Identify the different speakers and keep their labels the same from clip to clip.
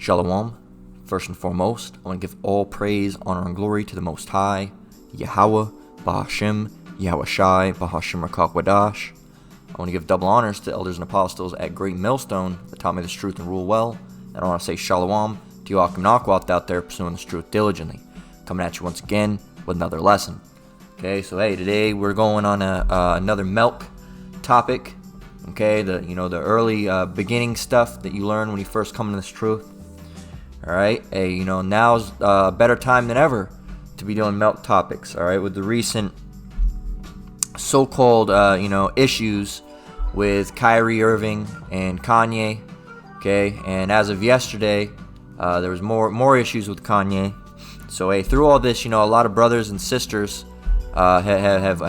Speaker 1: Shalom. First and foremost, I want to give all praise, honor, and glory to the Most High, Yahweh, Bahashim, Yahweh Shai, Bahashim Rakak Wadash. I want to give double honors to elders and apostles at Great Millstone that taught me this truth and rule well. And I want to say Shalom to you Akim Nakwat out there pursuing this truth diligently. Coming at you once again with another lesson. Okay, so hey, today we're going on another milk topic. Okay, the early beginning stuff that you learn when you first come to this truth. All right, hey, now's a better time than ever to be doing milk topics. All right, with the recent so-called issues with Kyrie Irving and Kanye. Okay, and as of yesterday, there was more issues with Kanye. So hey, through all this, a lot of brothers and sisters have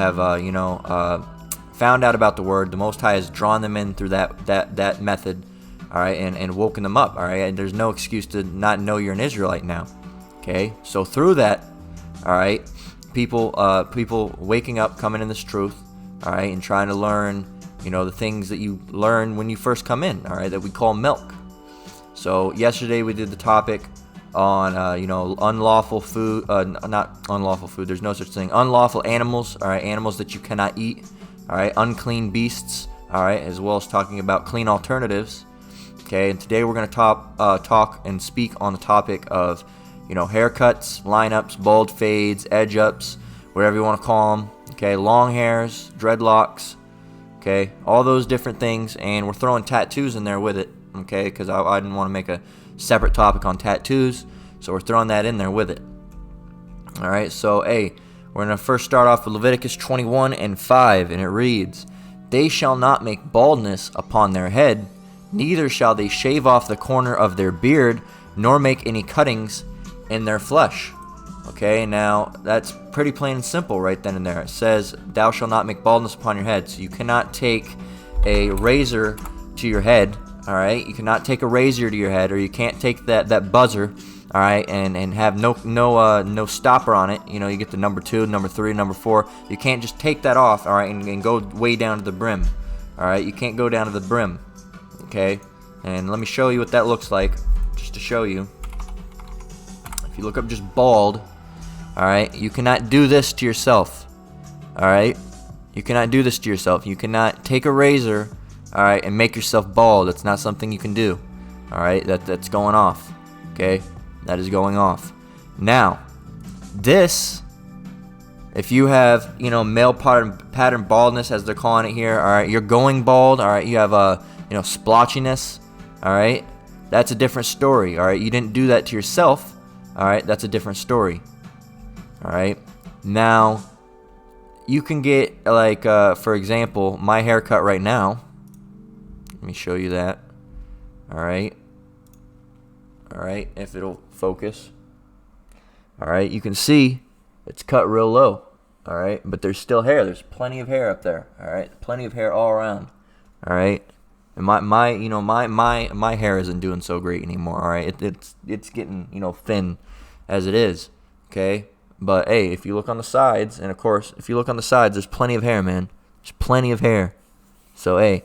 Speaker 1: found out about the word. The Most High has drawn them in through that method, all right, and woken them up, all right. And there's no excuse to not know you're an Israelite now, okay. So through that, all right, people waking up, coming in this truth, all right, and trying to learn, the things that you learn when you first come in, all right, that we call milk. So yesterday we did the topic on unlawful food, not unlawful food. There's no such thing. Unlawful animals, all right, animals that you cannot eat. All right, unclean beasts, all right, as well as talking about clean alternatives. Okay, and today we're going to talk and speak on the topic of, haircuts, lineups, bald fades, edge ups, whatever you want to call them. Okay, long hairs, dreadlocks. Okay, all those different things, and we're throwing tattoos in there with it. Okay, because I didn't want to make a separate topic on tattoos, so we're throwing that in there with it. All right, so hey. We're going to first start off with Leviticus 21:5, and it reads, "They shall not make baldness upon their head, neither shall they shave off the corner of their beard, nor make any cuttings in their flesh." Okay, now that's pretty plain and simple right then and there. It says, "Thou shalt not make baldness upon your head." So you cannot take a razor to your head, all right? You cannot take a razor to your head, or you can't take that buzzer, all right, and have no stopper on it. You get the number 2, number 3, number 4. You can't just take that off, all right, and go way down to the brim. All right, you can't go down to the brim. Okay, and let me show you what that looks like, just to show you. If you look up just bald, all right, you cannot do this to yourself. All right, you cannot do this to yourself. You cannot take a razor, all right, and make yourself bald. That's not something you can do. All right, that's going off. Okay. That is going off. Now, this, if you have, male pattern baldness, as they're calling it here, all right, you're going bald, all right, you have splotchiness, all right, that's a different story, all right, you didn't do that to yourself, all right, that's a different story, all right. Now, you can get, like, for example, my haircut right now. Let me show you that, all right. All right, if it'll focus. All right, you can see it's cut real low. All right, but there's still hair. There's plenty of hair up there. All right, plenty of hair all around. All right, and my hair isn't doing so great anymore. All right, it's getting thin as it is. Okay, but hey, if you look on the sides, and of course, if you look on the sides, there's plenty of hair, man. There's plenty of hair. So hey,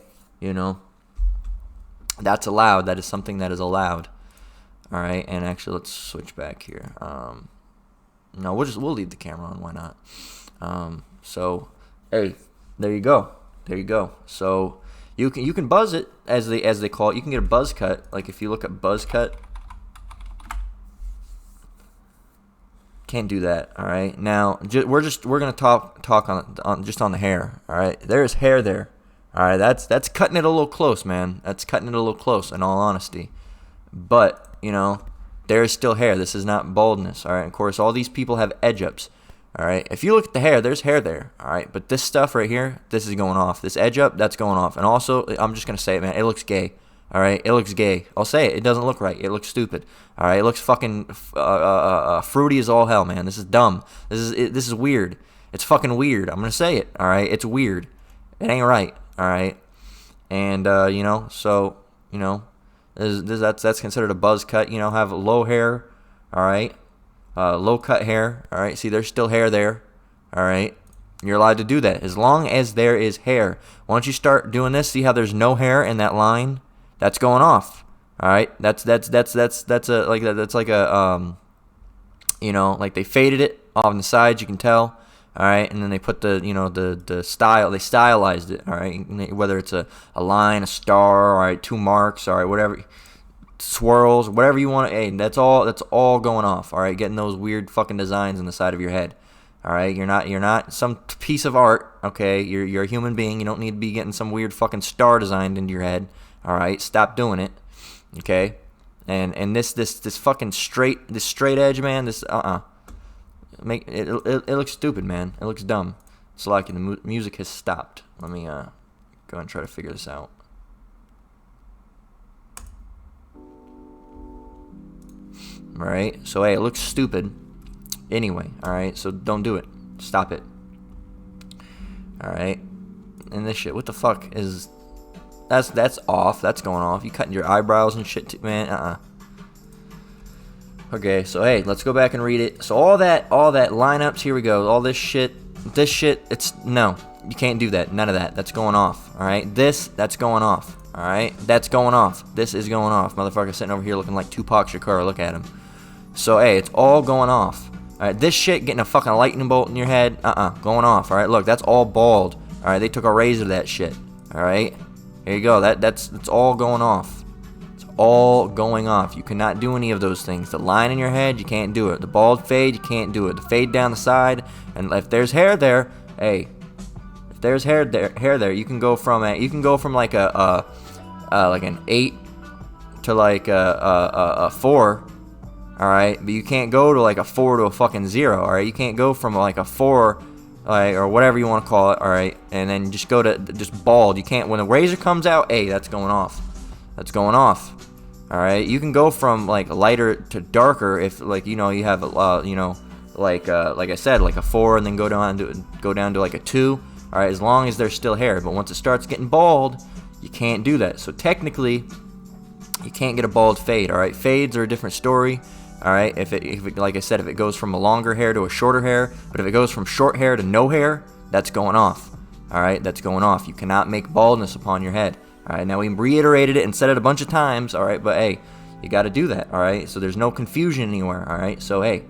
Speaker 1: that's allowed. That is something that is allowed. All right, and actually, let's switch back here. No, we'll leave the camera on. Why not? So, hey, there you go. There you go. So you can buzz it as they call it. You can get a buzz cut. Like if you look at buzz cut, can't do that. All right. Now we're gonna talk on just on the hair. All right. There's hair there. All right. That's cutting it a little close, man. That's cutting it a little close. In all honesty, but there is still hair. This is not baldness, all right? Of course, all these people have edge ups, all right? If you look at the hair, there's hair there, all right? But this stuff right here, this is going off. This edge up, that's going off. And also, I'm just going to say it, man, it looks gay, all right? It looks gay. I'll say it. It doesn't look right. It looks stupid, all right? It looks fucking fruity as all hell, man. This is dumb. This is weird. It's fucking weird. I'm going to say it, all right? It's weird. It ain't right, all right? And, so, that's considered a buzz cut. Have low hair, all right, low cut hair, all right. See, there's still hair there, all right. You're allowed to do that as long as there is hair. Once you start doing this, see how there's no hair in that line? That's going off, All right, that's a like they faded it off on the sides, you can tell. All right, and then they put the style, they stylized it. All right, whether it's a line, a star, all right, 2 marks, all right, whatever, swirls, whatever you want. Hey, that's all going off. All right, getting those weird fucking designs on the side of your head. All right, you're not some piece of art. Okay, you're a human being. You don't need to be getting some weird fucking star designed into your head. All right, stop doing it. Okay, and this fucking straight edge, man. This make it looks stupid, man. It looks dumb. It's like the music has stopped. Let me go and try to figure this out. All right, so hey, it looks stupid. Anyway, all right, so don't do it. Stop it. All right, and this shit, what the fuck is? That's off. That's going off. You cutting your eyebrows and shit, too, man. Okay, so hey, let's go back and read it. So all that lineups. Here we go. All this shit. It's no. You can't do that. None of that. That's going off. All right. That's going off. All right. That's going off. This is going off. Motherfucker sitting over here looking like Tupac Shakur. Look at him. So hey, it's all going off. All right. This shit getting a fucking lightning bolt in your head. Going off. All right. Look, that's all bald. All right. They took a razor to that shit. All right. Here you go. That's all going off. It's all going off. You cannot do any of those things. The line in your head, you can't do it. The bald fade, you can't do it. The fade down the side, and if there's hair there, hey, if there's hair there, you can go from like like an 8 to like a 4. All right, but you can't go to like a 4 to a fucking 0. All right, you can't go from like a 4. Or whatever you want to call it, all right, and then just go to just bald. You can't, when the razor comes out, hey, that's going off. That's going off. All right, you can go from like lighter to darker if like you have like I said, like a 4 and then go down to like a 2. All right, as long as there's still hair. But once it starts getting bald, you can't do that. So technically, you can't get a bald fade. All right, fades are a different story. All right, if it like I said, if it goes from a longer hair to a shorter hair, but if it goes from short hair to no hair, that's going off. All right, that's going off. You cannot make baldness upon your head. All right, now we reiterated it and said it a bunch of times. All right, but hey, you got to do that. All right, so there's no confusion anywhere. All right, so hey,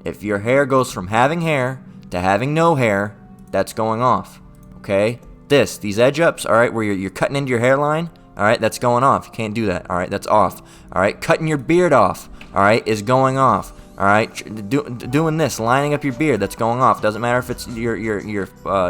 Speaker 1: if your hair goes from having hair to having no hair, that's going off. Okay, these edge ups. All right, where you're cutting into your hairline. All right, that's going off. You can't do that. All right, that's off. All right, cutting your beard off. All right, is going off. All right, doing this, lining up your beard, that's going off. Doesn't matter if it's your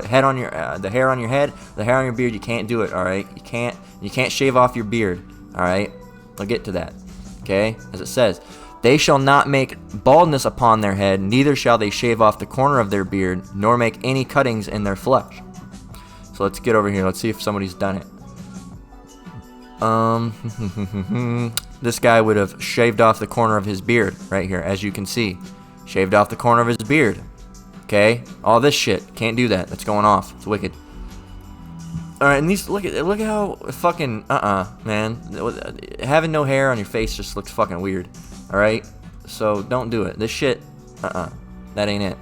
Speaker 1: head on your the hair on your head, the hair on your beard. You can't do it. All right, you can't shave off your beard. All right, I'll get to that. Okay, as it says, they shall not make baldness upon their head, neither shall they shave off the corner of their beard, nor make any cuttings in their flesh. So let's get over here. Let's see if somebody's done it. This guy would have shaved off the corner of his beard right here, as you can see. Shaved off the corner of his beard. Okay? All this shit. Can't do that. That's going off. It's wicked. Alright, and these, look at how fucking, man. Having no hair on your face just looks fucking weird. Alright? So, don't do it. This shit, that ain't it.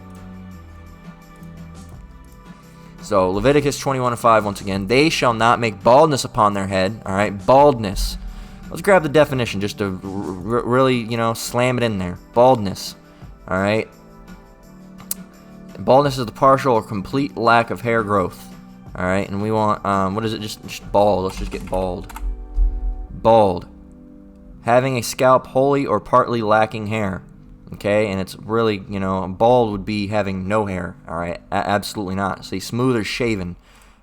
Speaker 1: So, Leviticus 21:5, once again. They shall not make baldness upon their head. Alright? Baldness. Let's grab the definition just to really, slam it in there. Baldness. Alright? Baldness is the partial or complete lack of hair growth. Alright? And we want, what is it? Just bald. Let's just get bald. Bald. Having a scalp wholly or partly lacking hair. Okay? And it's really, bald would be having no hair. Alright? Absolutely not. Say smooth or shaven.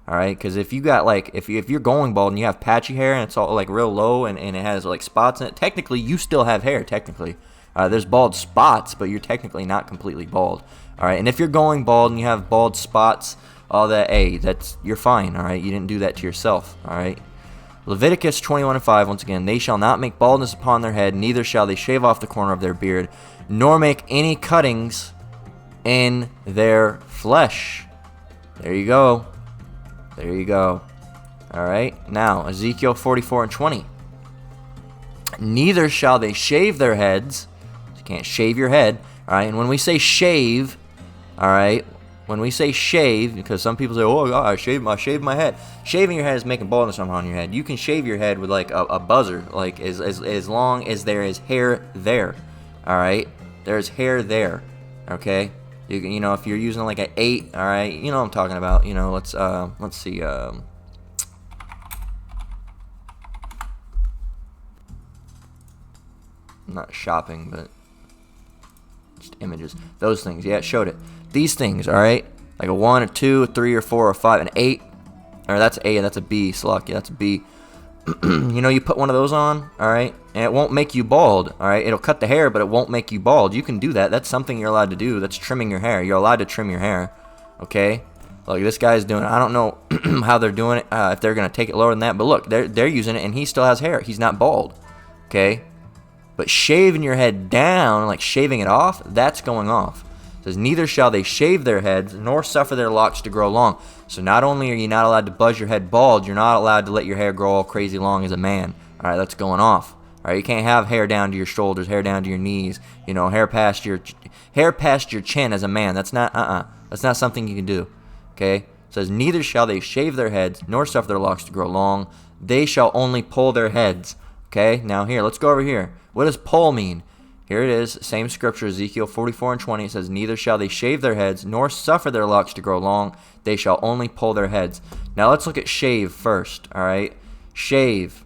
Speaker 1: Alright, because if you got if you're going bald and you have patchy hair and it's all like real low and it has like spots in it, technically you still have hair, technically. There's bald spots, but you're technically not completely bald. Alright, and if you're going bald and you have bald spots, all that, hey, you're fine, alright? You didn't do that to yourself, alright? Leviticus 21:5, once again, they shall not make baldness upon their head, neither shall they shave off the corner of their beard, nor make any cuttings in their flesh. There you go. There you go. Alright, now, Ezekiel 44:20. Neither shall they shave their heads. You can't shave your head. Alright, and when we say shave, alright, When we say shave, because some people say, oh, God, I shaved my head. Shaving your head is making baldness on your head. You can shave your head with like a buzzer, like as long as there is hair there. All right, there's hair there. Okay, you know, if you're using like an 8, all right, you know what I'm talking about. You know, let's see. I'm not shopping, but just images. Those things, yeah, it showed it. These things, all right, like a 1, a 2, a 3, or 4, or 5, an 8, or that's A, that's a B, Slucky, that's a B. You know, you put one of those on, all right, and it won't make you bald, all right. It'll cut the hair, but it won't make you bald. You can do that. That's something you're allowed to do. That's trimming your hair. You're allowed to trim your hair, okay. Like this guy's doing it. I don't know how they're doing it, if they're gonna take it lower than that. But look, they're using it, and he still has hair. He's not bald, okay. But shaving your head down, like shaving it off, that's going off. It says, neither shall they shave their heads, nor suffer their locks to grow long. So not only are you not allowed to buzz your head bald, you're not allowed to let your hair grow all crazy long as a man. All right, that's going off. All right, you can't have hair down to your shoulders, hair down to your knees, you know, hair past your chin as a man. That's not that's not something you can do. Okay? It says, neither shall they shave their heads, nor suffer their locks to grow long. They shall only pull their heads. Okay? Now here, let's go over here. What does pull mean? Here it is, same scripture, Ezekiel 44:20. It says, neither shall they shave their heads, nor suffer their locks to grow long. They shall only pull their heads. Now let's look at shave first, all right? Shave.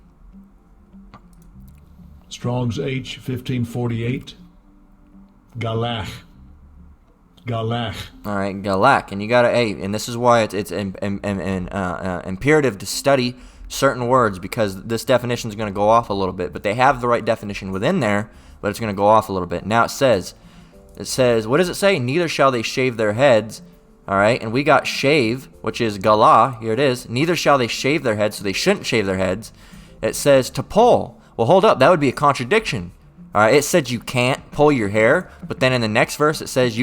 Speaker 2: Strong's H, 1548. Galach. Galach.
Speaker 1: All right, galach. And you got to, and this is why it's imperative to study certain words, because this definition is going to go off a little bit. But they have the right definition within there, but it's going to go off a little bit. Now it says, what does it say? Neither shall they shave their heads. All right, and we got shave, which is galah. Here it is. Neither shall they shave their heads, so they shouldn't shave their heads. It says to pull. Well, hold up. That would be a contradiction. All right, it said you can't pull your hair, but then in the next verse it says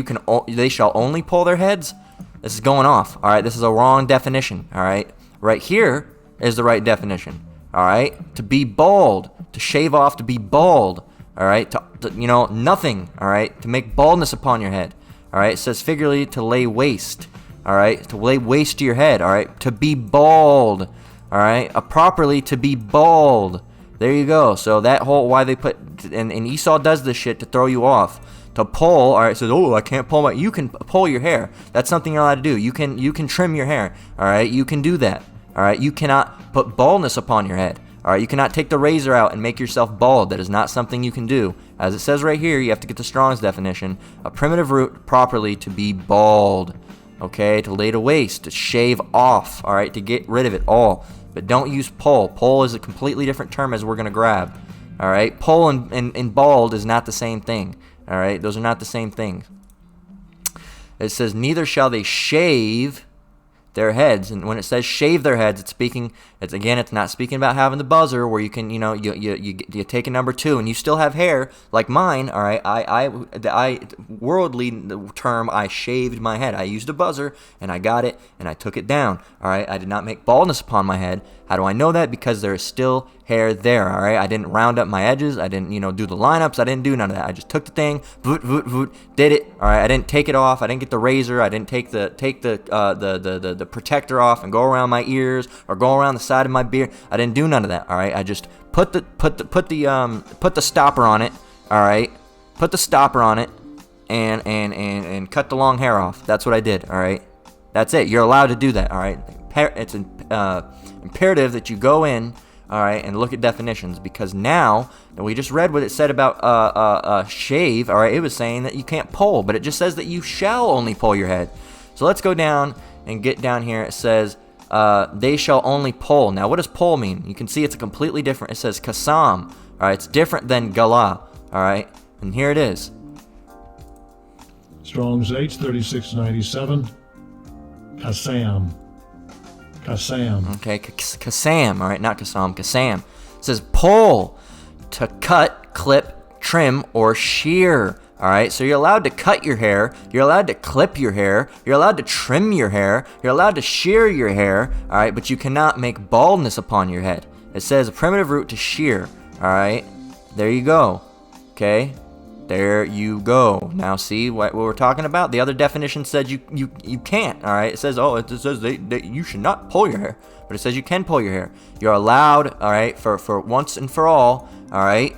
Speaker 1: they shall only pull their heads. This is going off. All right, this is a wrong definition. All right, right here is the right definition. All right, to be bald, to shave off, to be bald. All right, to you know, nothing. All right, to make baldness upon your head. All right, it says figuratively to lay waste. All right, to lay waste to your head. All right, to be bald. All right, properly to be bald. There you go. So that whole, why they put, and Esau does this shit to throw you off. To pull, all right, says, oh, I can't pull you can pull your hair. That's something you're allowed to do. You can trim your hair. All right, you can do that. All right, you cannot put baldness upon your head. All right, you cannot take the razor out and make yourself bald. That is not something you can do. As it says right here, you have to get the Strong's definition. A primitive root properly to be bald. Okay, to lay to waste, to shave off. All right, to get rid of it all. But don't use pull. Pull is a completely different term, as we're going to grab. All right, pull and bald is not the same thing. All right, those are not the same things. It says, neither shall they shave their heads. And when it says shave their heads, it's not speaking about having the buzzer where you can, you know, you take a number 2 and you still have hair like mine. All right, I worldly term, I shaved my head. I used a buzzer and I got it and I took it down. All right, I did not make baldness upon my head. How do I know that? Because there is still hair there. All right, I didn't round up my edges. I didn't, do the lineups. I didn't do none of that. I just took the thing, did it. All right, I didn't take it off. I didn't get the razor. I didn't take the protector off and go around my ears or go around the side of my beard. I didn't do none of that. All right, I just put the stopper on it. All right, put the stopper on it and cut the long hair off. That's what I did. All right, that's it. You're allowed to do that. All right, it's imperative that you go in, all right, and look at definitions, because now that we just read what it said about shave, all right, it was saying that you can't pull, but it just says that you shall only pull your head. So let's go down and get down here. It says they shall only pull. Now, what does pull mean? You can see it's a completely different. It says kasam. All right, it's different than galah. All right, and here it is.
Speaker 2: Strong's H, 3697. Kasam. Kasam.
Speaker 1: Okay, kasam. All right, not kasam. Kasam. It says pull, to cut, clip, trim, or shear. All right, so you're allowed to cut your hair, you're allowed to clip your hair, you're allowed to trim your hair, you're allowed to shear your hair, all right, but you cannot make baldness upon your head. It says a primitive root to shear. All right, there you go. Okay, There you go. Now see what we're talking about? The other definition said you can't, all right? It says, it says that you should not pull your hair. But it says you can pull your hair. You're allowed, all right, for once and for all right?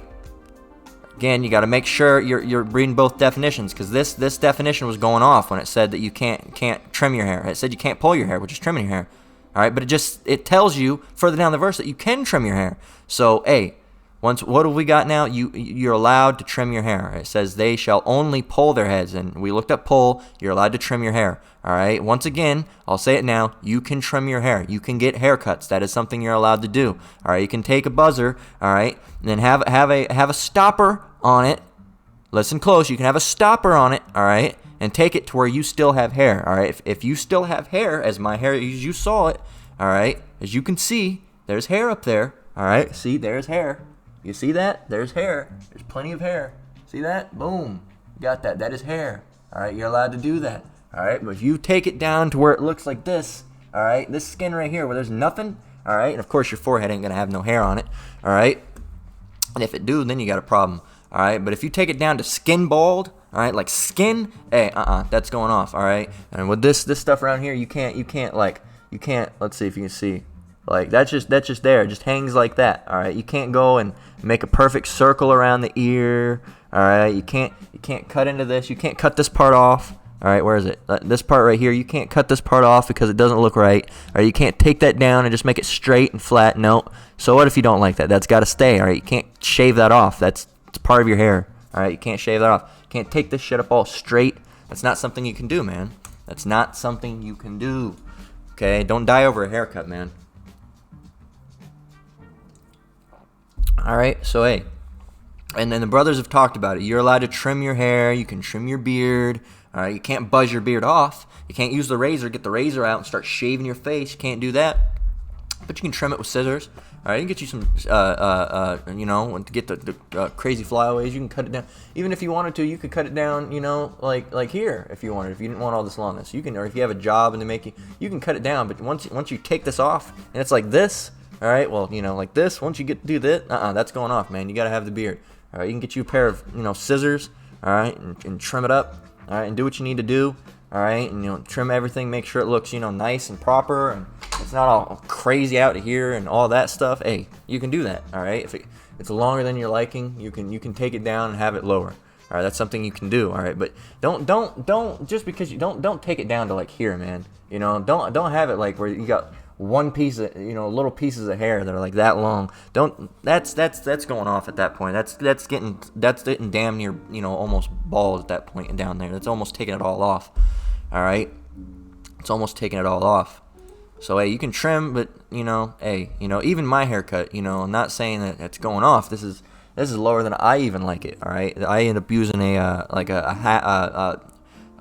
Speaker 1: Again, you got to make sure you're reading both definitions, because this definition was going off when it said that you can't trim your hair. It said you can't pull your hair, which is trimming your hair, all right? But it tells you further down the verse that you can trim your hair. So, what have we got now? You're allowed to trim your hair. It says they shall only pull their heads, and we looked up pull. You're allowed to trim your hair. All right. Once again, I'll say it now. You can trim your hair. You can get haircuts. That is something you're allowed to do. All right. You can take a buzzer. All right, and then have a stopper on it. Listen close. You can have a stopper on it. All right, and take it to where you still have hair. All right. If you still have hair, as my hair, as you saw it. All right. As you can see, there's hair up there. All right. See, there's hair. You see that? There's hair. There's plenty of hair. See that? Boom. You got that. That is hair. All right, you're allowed to do that. All right, but if you take it down to where it looks like this, all right, this skin right here where there's nothing, all right, and of course your forehead ain't going to have no hair on it, all right, and if it do, then you got a problem, all right, but if you take it down to skin bald, all right, like skin, that's going off, all right, and with this stuff around here, you can't, let's see if you can see. Like, that's just there. It just hangs like that, all right? You can't go and make a perfect circle around the ear, all right? You can't cut into this. You can't cut this part off, all right? Where is it? This part right here, you can't cut this part off because it doesn't look right, all right? You can't take that down and just make it straight and flat. No. So what if you don't like that? That's got to stay, all right? You can't shave that off. It's part of your hair, all right? You can't shave that off. You can't take this shit up all straight. That's not something you can do, man. That's not something you can do, okay? Don't die over a haircut, man. All right, so and then the brothers have talked about it. You're allowed to trim your hair. You can trim your beard. All right, you can't buzz your beard off. You can't use the razor, get the razor out and start shaving your face. You can't do that. But you can trim it with scissors. All right, you can get you some, to get the crazy flyaways. You can cut it down. Even if you wanted to, you could cut it down, like here if you wanted. If you didn't want all this longness, you can. Or if you have a job and they make you can cut it down. But once you take this off and it's like this. All right, well, like this, once you get to do that, that's going off, man. You got to have the beard. All right, you can get you a pair of, scissors, all right, and trim it up, all right, and do what you need to do, all right, and, trim everything, make sure it looks, nice and proper, and it's not all crazy out here and all that stuff. Hey, you can do that, all right? If it's longer than your liking, you can take it down and have it lower. All right, that's something you can do. All right, but don't just because you don't take it down to like here, man. Don't have it like where you got one piece of little pieces of hair that are like that long. That's going off at that point. That's getting damn near almost bald at that point and down there. That's almost taking it all off. All right, it's almost taking it all off. So hey, you can trim, but even my haircut, I'm not saying that it's going off. This is lower than I even like it. All right, I end up using a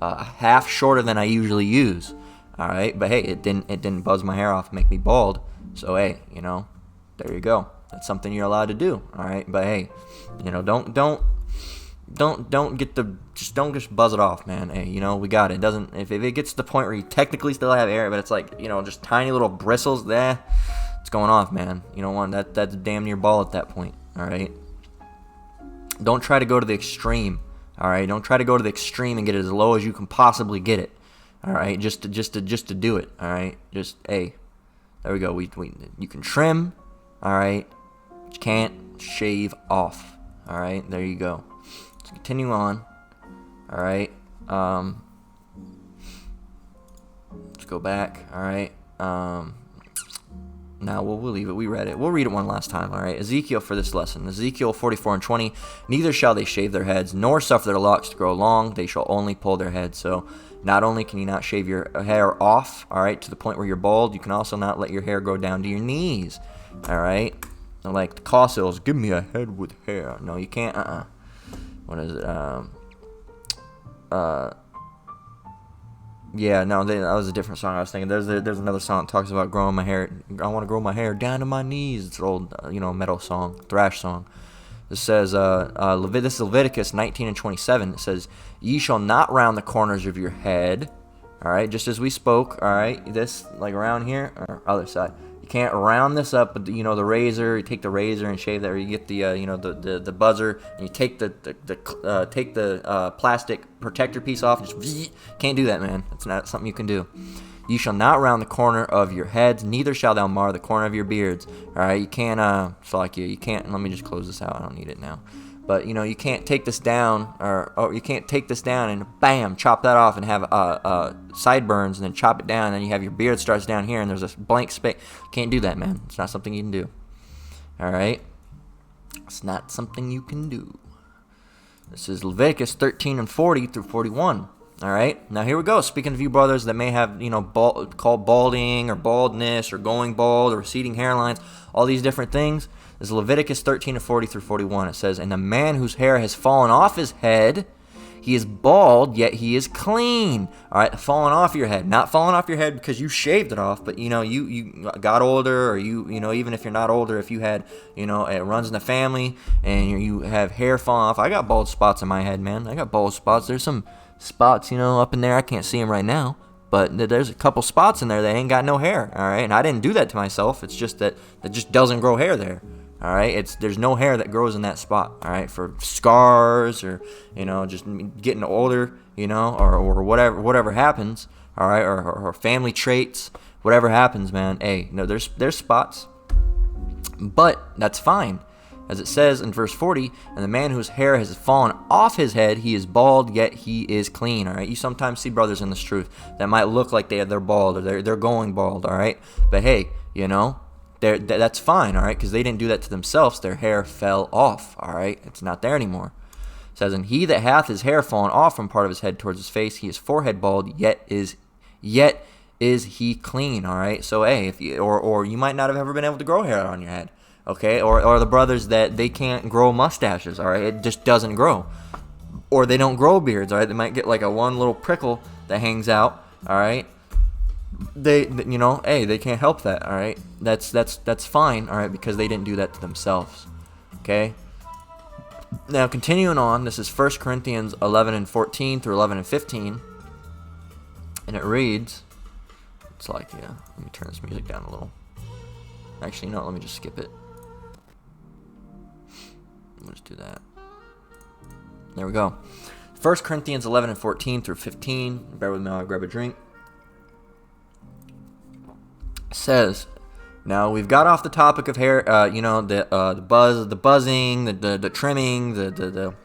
Speaker 1: half shorter than I usually use. All right, but hey, it didn't buzz my hair off and make me bald. So hey, there you go. That's something you're allowed to do. All right, but hey, don't just buzz it off, man. Hey, we got it. If it gets to the point where you technically still have hair, but it's like just tiny little bristles, it's going off, man. You don't want that. That's damn near bald at that point. All right. Don't try to go to the extreme. All right. Don't try to go to the extreme and get it as low as you can possibly get it. All right. Just to do it. All right. There we go. You can trim. All right. But you can't shave off. All right. There you go. Let's continue on. All right. Let's go back. All right. Now we'll leave it. We read it. We'll read it one last time. All right. Ezekiel for this lesson. Ezekiel 44:20. Neither shall they shave their heads, nor suffer their locks to grow long. They shall only pull their heads. So not only can you not shave your hair off, all right, to the point where you're bald, you can also not let your hair grow down to your knees. All right. Like the Cossills, give me a head with hair. No, you can't. What is it? Yeah, no, that was a different song I was thinking. There's another song that talks about growing my hair. I want to grow my hair down to my knees. It's an old, metal song, thrash song. It says, this is Leviticus 19:27. It says, ye shall not round the corners of your head. All right, just as we spoke. All right, this like around here or other side. You can't round this up with, the razor. You take the razor and shave that, or you get the, the buzzer, and you take the plastic protector piece off. Just can't do that, man. It's not something you can do. You shall not round the corner of your heads, neither shall thou mar the corner of your beards. All right, you can't, you can't, let me just close this out. I don't need it now. But, you can't take this down, or you can't take this down and, bam, chop that off and have sideburns, and then chop it down, and then you have your beard starts down here, and there's a blank space. Can't do that, man. It's not something you can do. All right? It's not something you can do. This is Leviticus 13 and 40 through 41. All right, now here we go. Speaking of you brothers that may have, called balding or baldness or going bald or receding hairlines, all these different things. This is Leviticus 13 and 40 through 41. It says, and the man whose hair has fallen off his head, he is bald, yet he is clean. All right, falling off your head. Not falling off your head because you shaved it off, but, you got older, or even if you're not older, if you had, it runs in the family and you have hair falling off. I got bald spots in my head, man. I got bald spots. There's some spots, up in there. I can't see them right now, but there's a couple spots in there that ain't got no hair. All right, and I didn't do that to myself. It's just that just doesn't grow hair there. All right, there's no hair that grows in that spot. All right, for scars or just getting older, or whatever happens. All right, or family traits, whatever happens, man. Hey, there's spots, but that's fine. As it says in verse 40, and the man whose hair has fallen off his head, he is bald, yet he is clean. All right, you sometimes see brothers in this truth that might look like they're bald, or they're going bald. All right, but hey, that's fine. All right, because they didn't do that to themselves. Their hair fell off. All right, it's not there anymore. It says, and he that hath his hair fallen off from part of his head towards his face, he is forehead bald, yet is he clean. All right, so hey, if you or you might not have ever been able to grow hair on your head. Okay, or the brothers that they can't grow mustaches, all right? It just doesn't grow. Or they don't grow beards, all right? They might get like one little prickle that hangs out, all right? They can't help that, all right? That's fine, all right, because they didn't do that to themselves, okay? Now, continuing on, this is 1 Corinthians 11 and 14 through 11 and 15, and it reads, let me turn this music down a little. Actually, no, let me just skip it. We'll just do that. There we go. 1 Corinthians 11 and 14 through 15. Bear with me while I grab a drink. It says, now we've got off the topic of hair, the buzzing, the trimming, the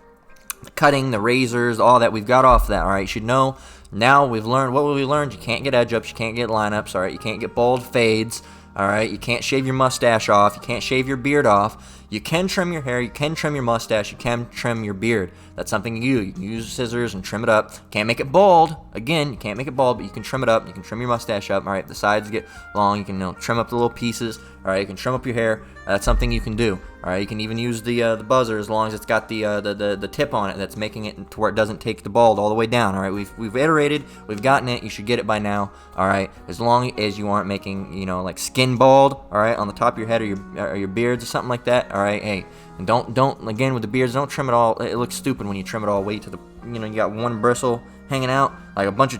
Speaker 1: cutting, the razors, all that. We've got off that, all right? You should know. Now we've learned, what we learned? You can't get edge ups, you can't get lineups, all right? You can't get bald fades. All right, you can't shave your mustache off. You can't shave your beard off. You can trim your hair. You can trim your mustache. You can trim your beard. That's something you do. You can use scissors and trim it up. Can't make it bald. Again, you can't make it bald, but you can trim it up. You can trim your mustache up. All right, if the sides get long, you can trim up the little pieces. All right, you can trim up your hair. That's something you can do. All right, you can even use the buzzer as long as it's got the tip on it that's making it to where it doesn't take the bald all the way down. All right, we've iterated. We've gotten it. You should get it by now. All right, as long as you aren't making like skin bald. All right, on the top of your head or your beards or something like that. All right, hey, and don't again with the beards, don't trim it all. It looks stupid when you trim it all. Wait to the you got one bristle hanging out like a bunch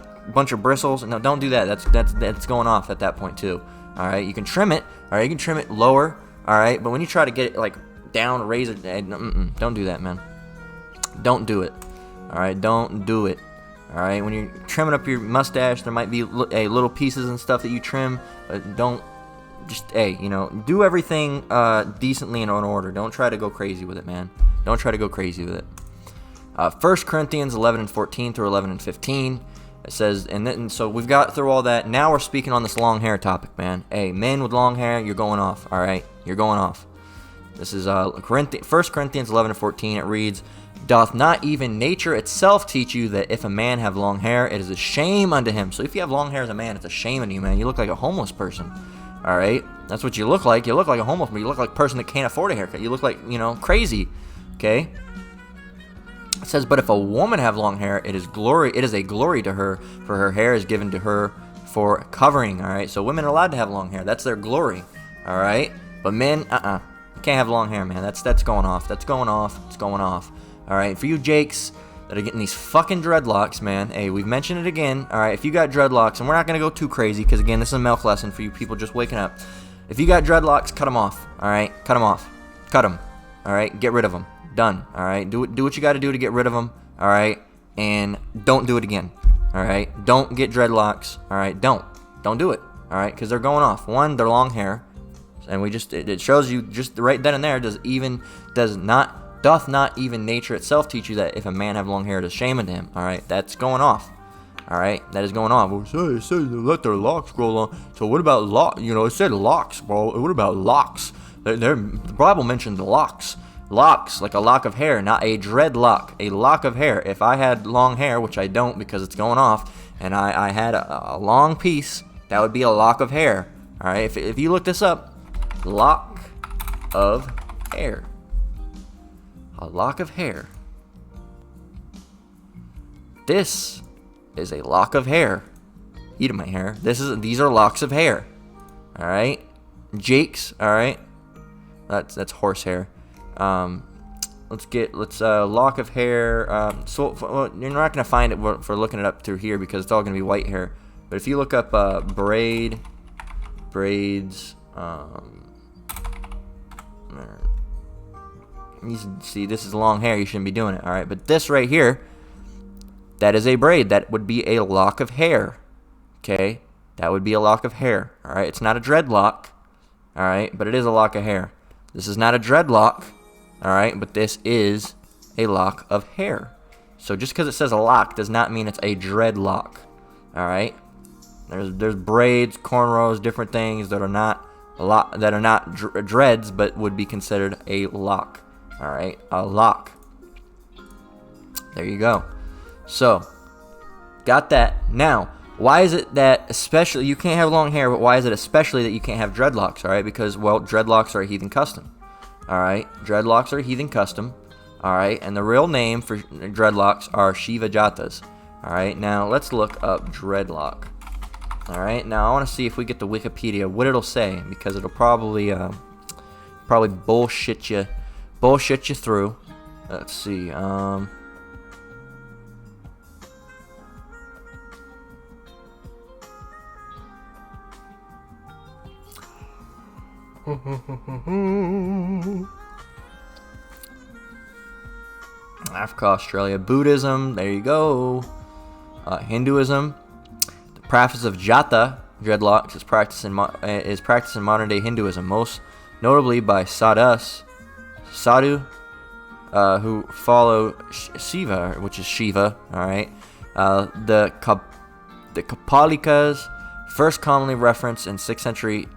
Speaker 1: of bristles. No, don't do that. That's going off at that point too. All right, you can trim it. All right, you can trim it lower. All right, but when you try to get it like down, razor, don't do that, man. Don't do it. All right, don't do it. All right, when you're trimming up your mustache, there might be little pieces and stuff that you trim. Don't just do everything decently and in order. Don't try to go crazy with it, man. Don't try to go crazy with it. 1 Corinthians 11 and 14 through 11 and 15. It says, and so we've got through all that. Now we're speaking on this long hair topic, man. Hey, men with long hair, you're going off. All right, you're going off. This is 1 Corinthians 11 and 14. It reads, doth not even nature itself teach you that if a man have long hair, it is a shame unto him? So if you have long hair as a man, it's a shame unto you, man. You look like a homeless person. All right, that's what you look like. You look like a homeless man. You look like a person that can't afford a haircut. You look like crazy. Okay. It says, but if a woman have long hair, it is a glory to her, for her hair is given to her for covering. All right, so women are allowed to have long hair. That's their glory. All right, but men, you can't have long hair, man. That's going off. That's going off. It's going off. All right, for you Jakes that are getting these fucking dreadlocks, man. Hey, we've mentioned it again. All right, if you got dreadlocks, and we're not gonna go too crazy, because again, this is a milk lesson for you people just waking up. If you got dreadlocks, cut them off. All right, cut them off. Cut them. All right, get rid of them. Done. All right, do what you got to do to get rid of them. All right, and don't do it again. All right, don't get dreadlocks. All right, don't do it. All right, because they're going off. One, they're long hair, and it shows you just right then and there doth not even nature itself teach you that if a man have long hair, it is shame unto him. All right, that's going off. All right, that is going on. Well, it says let their locks grow long. So what about locks? You know, it said locks, bro. What about locks? The Bible mentioned locks. Locks, like a lock of hair, not a dreadlock. A lock of hair. If I had long hair, which I don't because it's going off, and I had a long piece, that would be a lock of hair. All right, if you look this up, lock of hair. A lock of hair. This is a lock of hair. Edomite hair. These are locks of hair. All right, Jake's. All right, that's horse hair. Let's lock of hair. Well, you're not gonna find it for looking it up through here because it's all gonna be white hair. But if you look up braids, you see this is long hair. You shouldn't be doing it. All right, but this right here, that is a braid. That would be a lock of hair. Okay, that would be a lock of hair. All right, it's not a dreadlock. All right, but it is a lock of hair. This is not a dreadlock. All right, but this is a lock of hair. So just because it says a lock does not mean it's a dreadlock. All right, there's braids, cornrows, different things that are not dreads, but would be considered a lock. All right, a lock. There you go. So got that. Now, why is it that especially you can't have long hair, but why is it especially that you can't have dreadlocks? All right, because well, dreadlocks are a heathen custom. All right, dreadlocks are a heathen custom. All right, and the real name for dreadlocks are Shiva Jatas. All right, now let's look up dreadlock. All right, now I want to see if we get to Wikipedia what it'll say because it'll probably bullshit you through. Let's see. Africa, Australia, Buddhism. There you go. Hinduism. The practice of jata dreadlocks is practiced in modern day Hinduism, most notably by sadhu, who follow Shiva, which is Shiva. All right. The Kapalikas, first commonly referenced in 6th century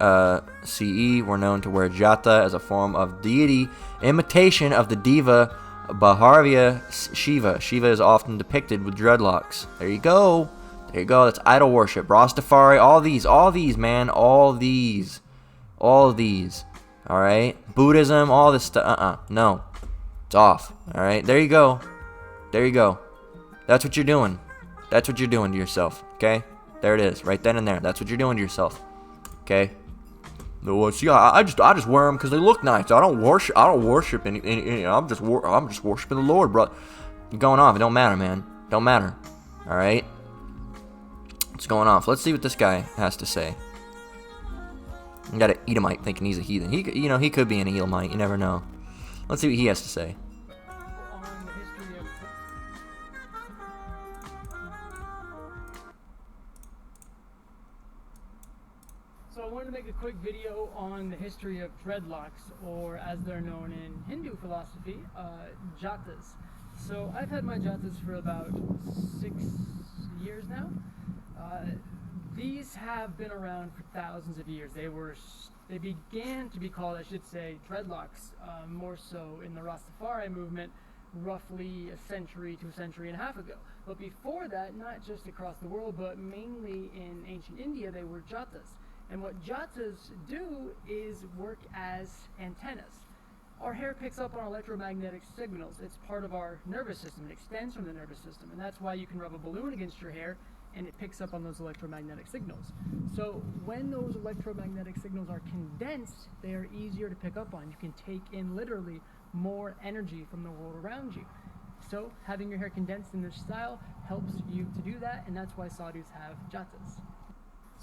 Speaker 1: CE, were known to wear jata as a form of deity imitation of the diva Bhairava Shiva. Shiva is often depicted with dreadlocks. There you go. There you go. That's idol worship. Rastafari. All these, man. All these. All right. Buddhism. All this stuff. No. It's off. All right. There you go. There you go. That's what you're doing. That's what you're doing to yourself. Okay. There it is. Right then and there. That's what you're doing to yourself. Okay. No, see, I just wear them because they look nice. I don't worship any. I'm just worshiping the Lord, bro. You're going off. It don't matter, man. Don't matter. All right. It's going off. Let's see what this guy has to say. You got an Edomite thinking he's a heathen. He could be an Edomite. You never know. Let's see what he has to say.
Speaker 3: So I wanted to make a quick video on the history of dreadlocks, or as they're known in Hindu philosophy, jatas. So I've had my jatas for about 6 years now. These have been around for thousands of years. They began to be called, I should say, dreadlocks, more so in the Rastafari movement, roughly a century to a century and a half ago. But before that, not just across the world, but mainly in ancient India, they were jatas. And what jatas do is work as antennas. Our hair picks up on electromagnetic signals. It's part of our nervous system. It extends from the nervous system. And that's why you can rub a balloon against your hair and it picks up on those electromagnetic signals. So when those electromagnetic signals are condensed, they are easier to pick up on. You can take in literally more energy from the world around you. So having your hair condensed in this style helps you to do that, and that's why sadhus have jatas.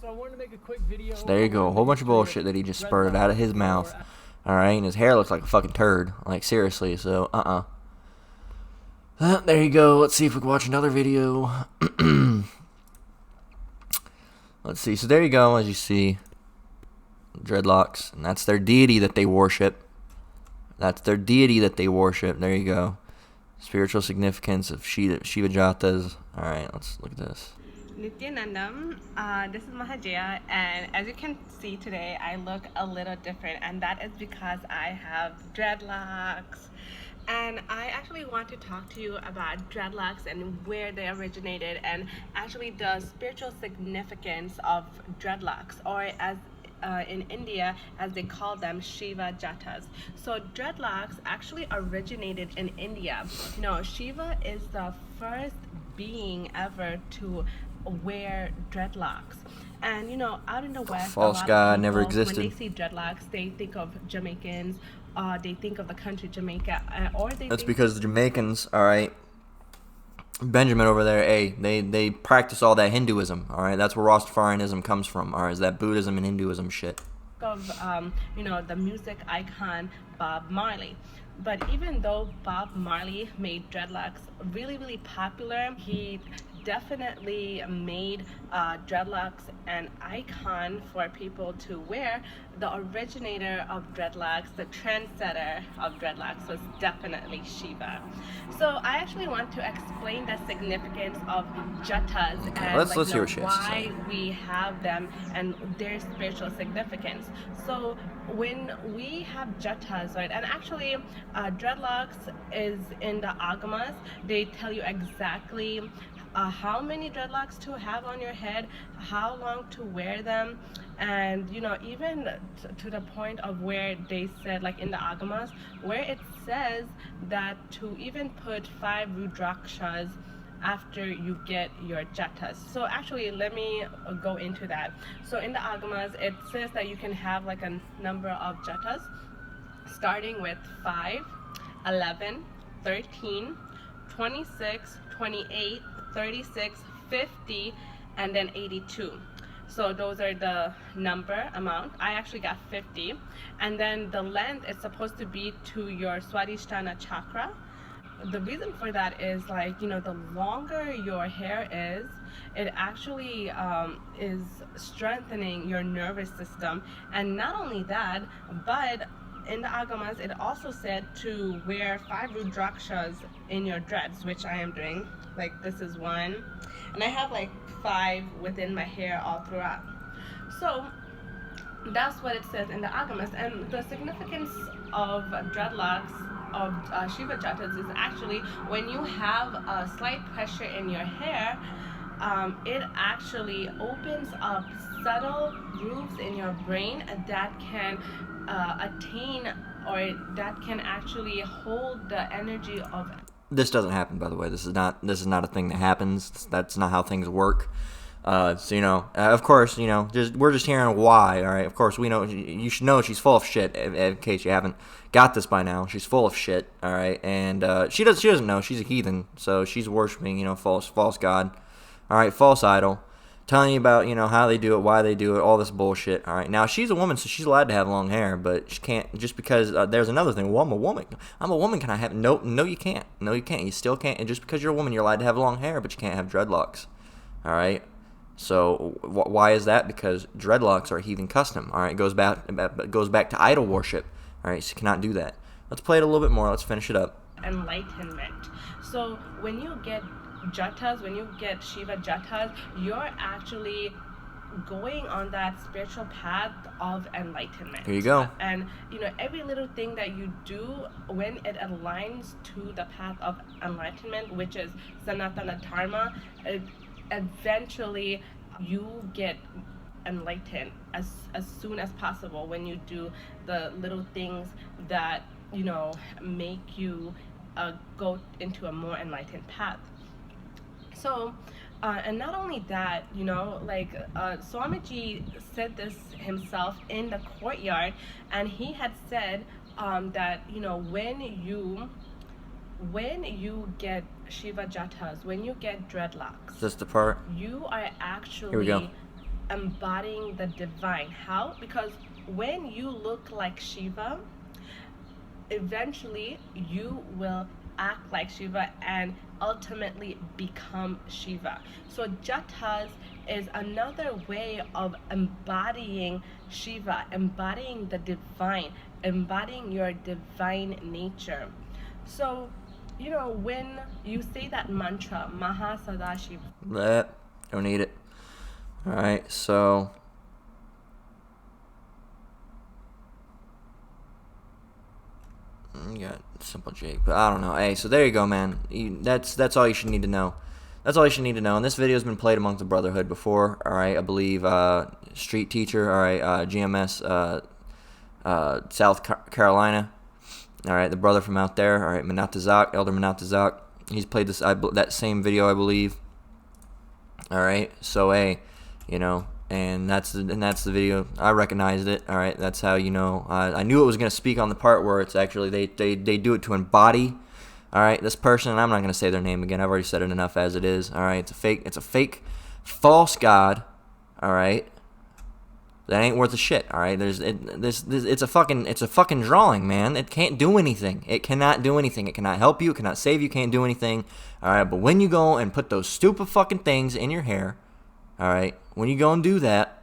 Speaker 3: So I wanted to make a quick video.
Speaker 1: So there you go, a whole bunch of bullshit that he just spurted out of his mouth. Alright, and his hair looks like a fucking turd. Like, seriously, so, there you go. Let's see if we can watch another video. Let's see. So there you go, as you see. Dreadlocks. And that's their deity that they worship. That's their deity that they worship. There you go. Spiritual significance of Shiva Jatas. Alright, let's look at this.
Speaker 4: Nityanandam, this is Mahajaya, and as you can see today, I look a little different, and that is because I have dreadlocks. And I actually want to talk to you about dreadlocks and where they originated, and actually the spiritual significance of dreadlocks, or as in India, as they call them, Shiva Jatas. So dreadlocks actually originated in India. You know, Shiva is the first being ever to wear dreadlocks. And you know, out in the West,
Speaker 1: False
Speaker 4: a lot
Speaker 1: god
Speaker 4: of people,
Speaker 1: never existed.
Speaker 4: when they see dreadlocks, they think of Jamaicans, they think of the country Jamaica, or they
Speaker 1: That's
Speaker 4: think
Speaker 1: because the Jamaicans, alright, Benjamin over there, hey, they practice all that Hinduism, alright? That's where Rastafarianism comes from, alright? Is that Buddhism and Hinduism shit.
Speaker 4: of you know, the music icon Bob Marley. But even though Bob Marley made dreadlocks really popular, he definitely made dreadlocks an icon for people to wear. The originator of dreadlocks, the trendsetter of dreadlocks, was definitely Shiva. So I actually want to explain the significance of Jatas and
Speaker 1: let's
Speaker 4: you
Speaker 1: hear
Speaker 4: know,
Speaker 1: what she has to
Speaker 4: why
Speaker 1: say.
Speaker 4: we have them and their spiritual significance. So when we have Jatas, right, and actually dreadlocks is in the Agamas, they tell you exactly how many dreadlocks to have on your head, how long to wear them, and you know, even to the point of where they said, like in the Agamas, where it says that to even put 5 Rudrakshas after you get your Jatas. So actually, let me go into that. So in the Agamas, it says that you can have like a number of Jatas, starting with 5, 11, 13, 26, 28, 36, 50, and then 82. So those are the number amount. I actually got 50. And then the length is supposed to be to your Swadhisthana chakra. The reason for that is, like, you know, the longer your hair is, it actually is strengthening your nervous system. And not only that, but in the Agamas, it also said to wear 5 Rudrakshas in your dreads, which I am doing. Like, this is 1. And I have like 5 within my hair all throughout. So that's what it says in the Agamas. And the significance of dreadlocks, of Shiva Jatas, is actually when you have a slight pressure in your hair, it actually opens up subtle grooves in your brain that can attain, or that can actually hold the energy of.
Speaker 1: This doesn't happen, by the way. This is not a thing that happens. That's not how things work. So you know, of course, you know, we're just hearing why. All right, of course, we know you should know she's full of shit. In case you haven't got this by now, she's full of shit. All right, and she doesn't know she's a heathen, so she's worshiping, you know, false god. All right, false idol. Telling you about, you know, how they do it, why they do it, all this bullshit. All right, now she's a woman, so she's allowed to have long hair, but she can't, just because there's another thing. Well, I'm a woman. Can I have? No, you can't. No, you can't. You still can't. And just because you're a woman, you're allowed to have long hair, but you can't have dreadlocks. All right. So why is that? Because dreadlocks are a heathen custom. All right, it goes back to idol worship. All right, so you cannot do that. Let's play it a little bit more. Let's finish it up.
Speaker 4: Enlightenment. So when you get Jatas, when you get Shiva Jatas, you're actually going on that spiritual path of enlightenment.
Speaker 1: Here you go.
Speaker 4: And you know, every little thing that you do, when it aligns to the path of enlightenment, which is Sanatana Dharma, eventually you get enlightened as soon as possible when you do the little things that, you know, make you go into a more enlightened path. So, and not only that, you know, like Swamiji said this himself in the courtyard, and he had said that, you know, when you get Shiva Jatas, when you get dreadlocks,
Speaker 1: Is this the part?
Speaker 4: you are actually
Speaker 1: Here we go.
Speaker 4: embodying the divine. How? Because when you look like Shiva, eventually you will act like Shiva and ultimately become Shiva. So Jatas is another way of embodying Shiva, embodying the divine, embodying your divine nature. So, when you say that mantra, Maha Sadashiva,
Speaker 1: Don't need it. All right, so you got Simple Jake, but I don't know. Hey, so there you go, man. That's all you should need to know. That's all you should need to know. And this video has been played amongst the Brotherhood before. All right, I believe Street Teacher. All right, GMS South Carolina. All right, the brother from out there. All right, Manatazak, Elder Manatazak. He's played this that same video, I believe. All right, so hey, and that's the video. I recognized it. All right, that's how you know. I knew it was gonna speak on the part where it's actually they do it to embody. All right, this person. And I'm not gonna say their name again. I've already said it enough as it is. All right, it's a fake, false god. All right, that ain't worth a shit. All right, it's a fucking drawing, man. It can't do anything. It cannot do anything. It cannot help you. It cannot save you. Can't do anything. All right, but when you go and put those stupid fucking things in your hair. All right, when you go and do that,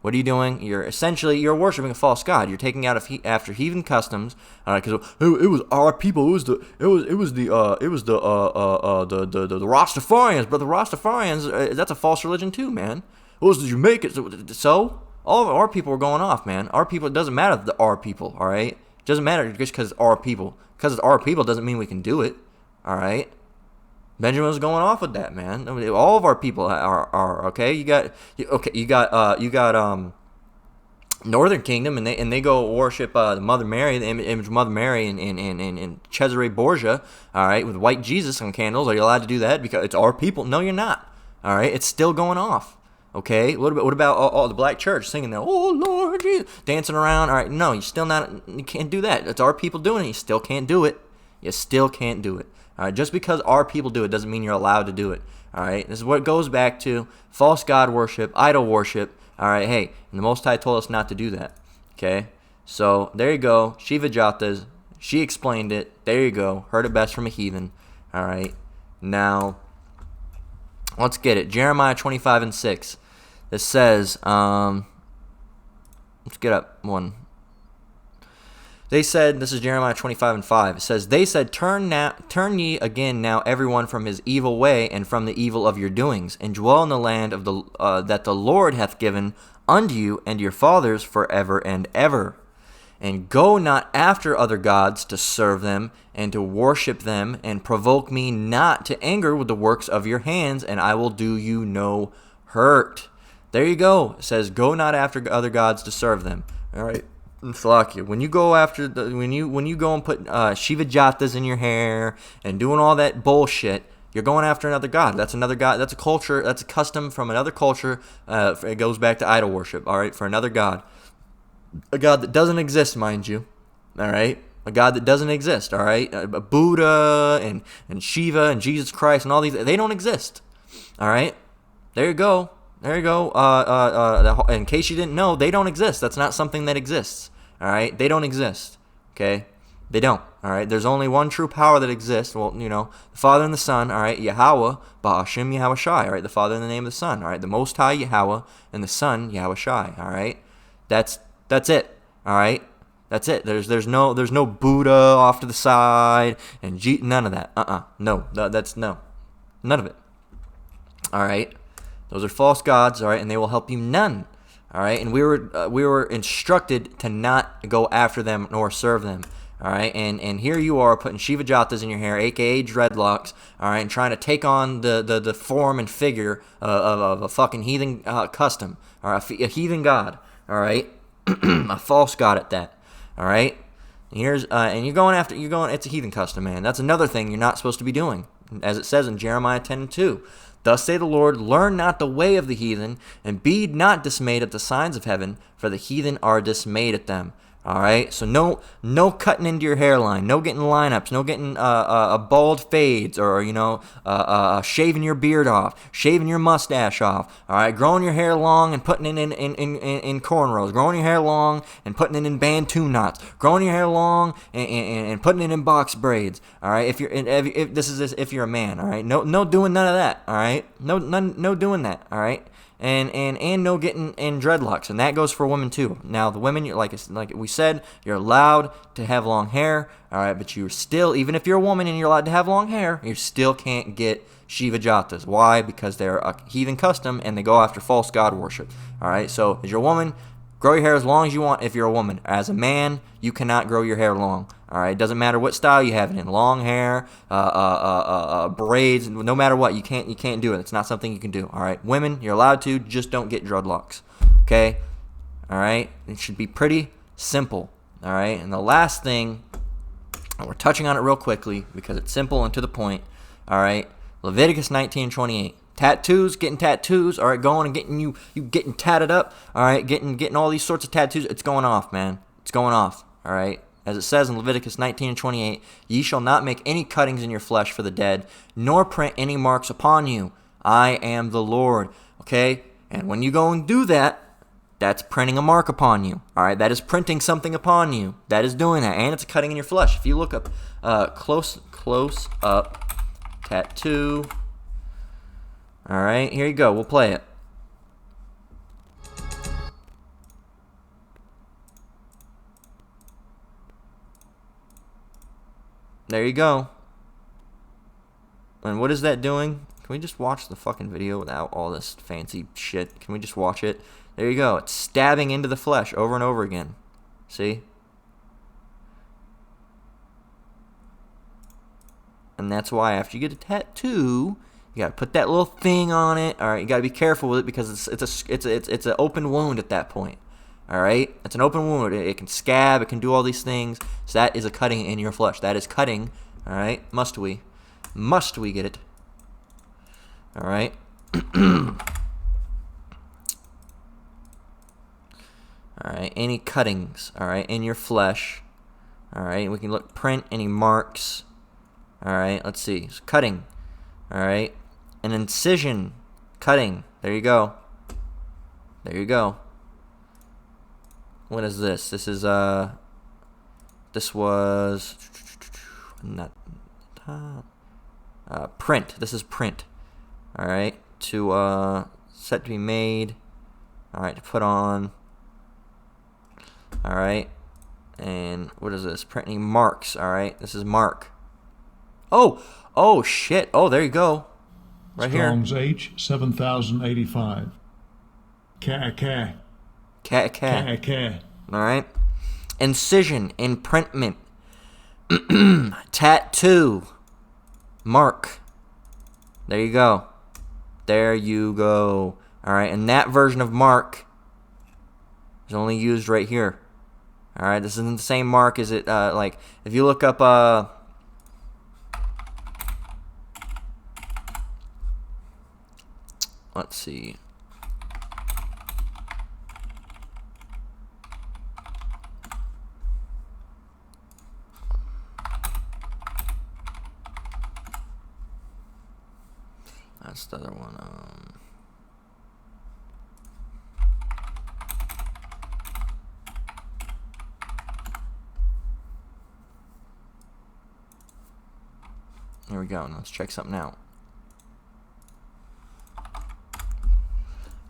Speaker 1: what are you doing? You're worshiping a false god. You're taking out after heathen customs. All right, because it was our people. It was the Rastafarians, but the Rastafarians, that's a false religion too, man. It was the Jamaicans. So all of our people were going off, man. Our people. It doesn't matter if our people. All right, it doesn't matter just because it's our people. Because it's our people doesn't mean we can do it. All right. Benjamin was going off with that, man. All of our people are okay. You got Northern Kingdom, and they go worship the Mother Mary, the image of Mother Mary in Cesare Borgia. All right, with white Jesus on candles. Are you allowed to do that because it's our people? No, you're not. All right, it's still going off. Okay, what about all the black church singing there? Oh Lord Jesus, dancing around. All right, no, you can't do that. It's our people doing it. You still can't do it. You still can't do it. All right, just because our people do it doesn't mean you're allowed to do it. All right, this is what it goes back to: false god worship, idol worship. All right, hey, and the Most High told us not to do that. Okay, so there you go, Shiva Jatas. She explained it. There you go. Heard it best from a heathen. All right, now let's get it. Jeremiah 25:6. It says, let's get up one. They said, this is Jeremiah 25:5. It says, they said, turn ye again now everyone from his evil way and from the evil of your doings, and dwell in the land of that the Lord hath given unto you and your fathers forever and ever. And go not after other gods to serve them and to worship them, and provoke me not to anger with the works of your hands, and I will do you no hurt. There you go. It says, go not after other gods to serve them. All right. When you go after when you go and put Shiva Jatas in your hair and doing all that bullshit, you're going after another god. That's another god. That's a culture. That's a custom from another culture. It goes back to idol worship. All right, for another god, a god that doesn't exist, mind you. All right, a god that doesn't exist. All right, Buddha and Shiva and Jesus Christ and all these—they don't exist. All right, there you go. There you go. In case you didn't know, they don't exist. That's not something that exists. All right? They don't exist. Okay? They don't. All right? There's only one true power that exists. Well, the Father and the Son. All right? Yahweh, Ba'ashem Yahweh Shai. All right? The Father in the name of the Son. All right? The Most High Yahweh and the Son Yahweh Shai. All right? That's it. All right? That's it. There's no Buddha off to the side and none of that. No. That's no. None of it. All right? Those are false gods, all right, and they will help you none, all right. And we were instructed to not go after them nor serve them, all right. And here you are putting Shiva Jatas in your hair, aka dreadlocks, all right, and trying to take on the form and figure of a fucking heathen custom, or a heathen god, all right, a false god at that, all right. And you're going. It's a heathen custom, man. That's another thing you're not supposed to be doing, as it says in Jeremiah 10:2. Thus say the Lord, learn not the way of the heathen, and be not dismayed at the signs of heaven, for the heathen are dismayed at them. All right, so no cutting into your hairline, no getting lineups, no getting bald fades, or shaving your beard off, shaving your mustache off. All right, growing your hair long and putting it in cornrows, growing your hair long and putting it in Bantu knots, growing your hair long and putting it in box braids. All right, if you're a man. All right, no doing none of that. All right, no doing that. All right. And no getting in dreadlocks, and that goes for women too. Now the women, like we said, you're allowed to have long hair, all right, but you're still, even if you're a woman and you're allowed to have long hair, you still can't get Shiva Jatas. Why? Because they're a heathen custom and they go after false god worship. All right, so as you're a woman, grow your hair as long as you want. If you're a woman, as a man, you cannot grow your hair long. All right, it doesn't matter what style you have it in, long hair, braids, no matter what, you can't do it. It's not something you can do. All right, women, you're allowed to, just don't get dreadlocks. Okay, all right, it should be pretty simple. All right, and the last thing, and we're touching on it real quickly because it's simple and to the point. All right, Leviticus 19:28. Tattoos, getting tattoos, all right, going and getting you getting tatted up, all right, getting all these sorts of tattoos. It's going off, man. It's going off. All right. As it says in Leviticus 19:28, ye shall not make any cuttings in your flesh for the dead, nor print any marks upon you. I am the Lord. Okay? And when you go and do that, that's printing a mark upon you. All right? That is printing something upon you. That is doing that. And it's a cutting in your flesh. If you look up close up tattoo. All right? Here you go. We'll play it. There you go. And what is that doing? Can we just watch the fucking video without all this fancy shit? Can we just watch it? There you go. It's stabbing into the flesh over and over again. See? And that's why after you get a tattoo, you gotta put that little thing on it. All right, you gotta be careful with it because it's an open wound at that point. All right, it's an open wound. It can scab. It can do all these things. So that is a cutting in your flesh. That is cutting. All right, must we get it? All right. All right. Any cuttings? All right, in your flesh. All right. We can look print any marks. All right. Let's see. So cutting. All right. An incision. Cutting. There you go. There you go. What is this? This is this was not print. This is print. All right, to set to be made. All right, to put on. All right, and what is this? Printing marks. All right, this is mark. Oh shit. Oh, there you go. Right
Speaker 2: Strong's
Speaker 1: here.
Speaker 2: H 7085. Ka.
Speaker 1: All right. Incision, imprintment, tattoo, mark. There you go. There you go. All right. And that version of mark is only used right here. All right. This isn't the same mark as it. Like if you look up. Let's see. That's the other one. Here we go. Now let's check something out.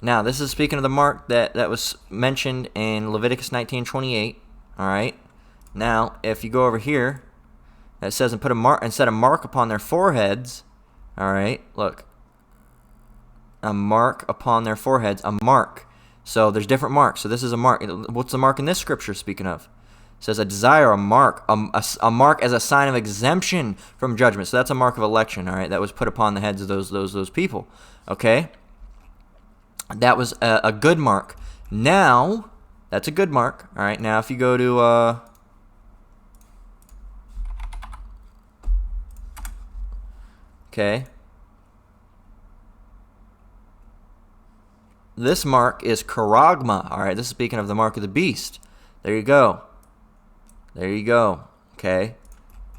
Speaker 1: Now, this is speaking of the mark that was mentioned in Leviticus 19:28. All right. Now, if you go over here, it says and put a mark instead of mark upon their foreheads. All right. Look. A mark upon their foreheads. A mark. So there's different marks. So this is a mark. What's the mark in this scripture speaking of? It says a desire, a mark, a mark as a sign of exemption from judgment. So that's a mark of election. All right. That was put upon the heads of those people. Okay. That was a good mark. Now, that's a good mark. All right. Now, if you go to okay. This mark is charagma. All right. This is speaking of the mark of the beast. There you go. There you go. Okay.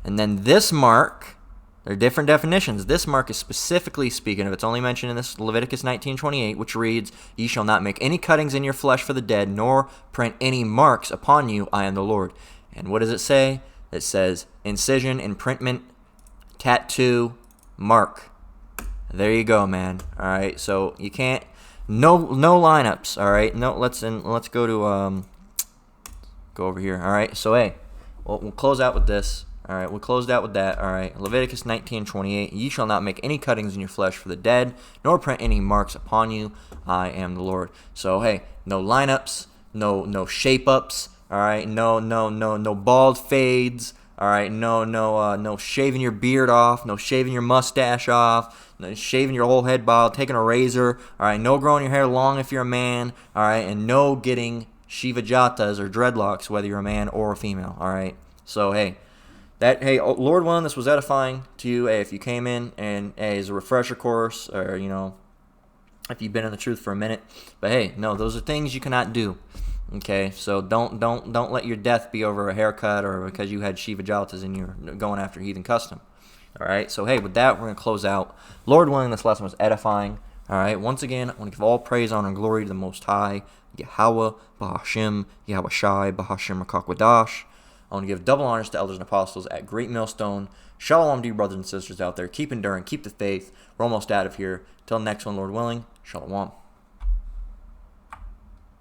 Speaker 1: And then this mark, there are different definitions. This mark is specifically speaking of, it's only mentioned in this Leviticus 19:28, which reads, "Ye shall not make any cuttings in your flesh for the dead, nor print any marks upon you. I am the Lord." And what does it say? It says incision, imprintment, tattoo, mark. There you go, man. All right. So you can't. No lineups. All right. No. Let's go to go over here. All right. So hey, we'll close out with this. All right, we closed out with that. All right, Leviticus 19:28. "Ye shall not make any cuttings in your flesh for the dead, nor print any marks upon you. I am the Lord." So hey, no lineups, no shape ups. All right, no bald fades. All right, no shaving your beard off, no shaving your mustache off, no shaving your whole head bald, taking a razor. All right, no growing your hair long if you're a man. All right, and no getting Shiva Jatas or dreadlocks whether you're a man or a female. All right, so hey. Hey, Lord willing, this was edifying to you. Hey, if you came in and hey, as a refresher course, or if you've been in the truth for a minute, but hey, no, those are things you cannot do. Okay, so don't let your death be over a haircut or because you had Shiva Jatas and you're going after heathen custom. All right, so hey, with that, we're gonna close out. Lord willing, this lesson was edifying. All right, once again, I want to give all praise, honor, and glory to the Most High, Yahweh, Bahashim, Yahweh Shai, Bahashim Rakakwadash. I want to give double honors to elders and apostles at Great Millstone. Shalom to you brothers and sisters out there. Keep enduring. Keep the faith. We're almost out of here. Till next one, Lord willing. Shalom.